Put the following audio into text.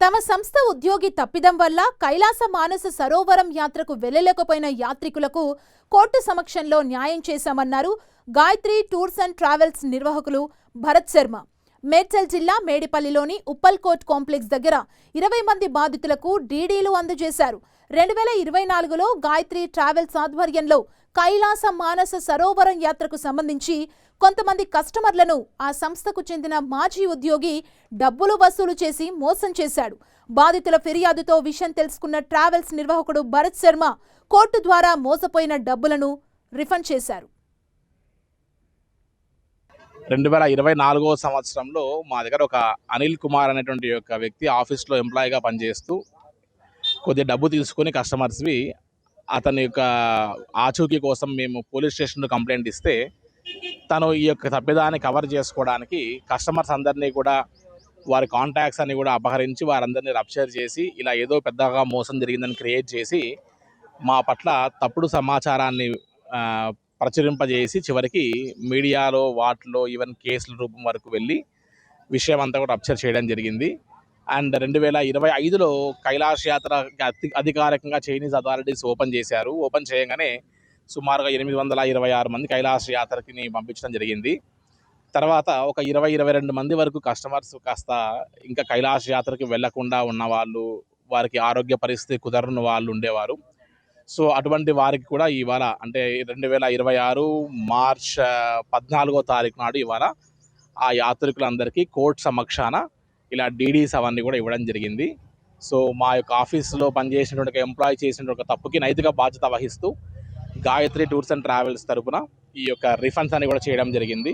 తమ సంస్థ ఉద్యోగి తప్పిదం వల్ల కైలాస మానస సరోవరం యాత్రకు వెళ్లలేకపోయిన యాత్రికులకు కోర్టు సమక్షంలో న్యాయం చేశామన్నారు గాయత్రి టూర్స్ అండ్ ట్రావెల్స్ నిర్వాహకులు భరత్ శర్మ. మేడ్చల్ జిల్లా మేడిపల్లిలోని ఉప్పల్కోట్ కాంప్లెక్స్ దగ్గర 20 మంది బాధితులకు డీడీలు అందజేశారు. 2024లో గాయత్రి ట్రావెల్స్ ఆధ్వర్యంలో కైలాస మానస సరోవరం యాత్రకు సంబంధించి కొంతమంది కస్టమర్లను ఆ సంస్థకు చెందిన మాజీ ఉద్యోగి డబ్బులు వసూలు చేసి మోసం చేశాడు. బాధితుల ఫిర్యాదుతో విషయం తెలుసుకున్న ట్రావెల్స్ నిర్వాహకుడు భరత్ శర్మ కోర్టు ద్వారా మోసపోయిన డబ్బులను రిఫండ్ చేశారు. 2024 సంవత్సరంలో మా దగ్గర ఒక అనిల్ కుమార్ అనేటువంటి ఒక వ్యక్తి ఆఫీస్లో ఎంప్లాయీగా పనిచేస్తూ కొద్దిగా డబ్బు తీసుకొని కస్టమర్స్వి అతని యొక్క ఆచూకీ కోసం మేము పోలీస్ స్టేషన్లో కంప్లైంట్ ఇస్తే తను ఈ యొక్క తప్పిదాన్ని కవర్ చేసుకోవడానికి కస్టమర్స్ అందరినీ కూడా వారి కాంటాక్ట్స్ అన్ని కూడా అపహరించి వారందరినీ రప్చర్ చేసి ఇలా ఏదో పెద్దగా మోసం జరిగిందని క్రియేట్ చేసి మా పట్ల తప్పుడు సమాచారాన్ని ప్రచురింపజేసి చివరికి మీడియాలో వాటిలో ఈవెన్ కేసుల రూపం వరకు వెళ్ళి విషయం అంతా కూడా రప్చర్ చేయడం జరిగింది. అండ్ 2025లో కైలాష్ యాత్ర అధికారికంగా చైనీస్ అథారిటీస్ ఓపెన్ చేశారు. ఓపెన్ చేయగానే సుమారుగా 826 మంది కైలాష్ యాత్రకి పంపించడం జరిగింది. తర్వాత ఒక 22 మంది వరకు కస్టమర్స్ కాస్త ఇంకా కైలాష్ యాత్రకి వెళ్లకుండా ఉన్న వాళ్ళు, వారికి ఆరోగ్య పరిస్థితి కుదరని వాళ్ళు ఉండేవారు. సో అటువంటి వారికి కూడా ఇవాళ అంటే 2026 మార్చ్ 14వ తారీఖు నాడు ఇవాళ ఆ యాత్రికులందరికీ కోర్టు సమక్షాన ఇలా డీడీస్ అవన్నీ కూడా ఇవ్వడం జరిగింది. సో మా యొక్క ఆఫీసులో పనిచేసినటువంటి ఎంప్లాయీ చేసిన ఒక తప్పుకి నైతిక బాధ్యత వహిస్తూ గాయత్రి టూర్స్ అండ్ ట్రావెల్స్ తరపున ఈ యొక్క రిఫండ్స్ అని కూడా చేయడం జరిగింది.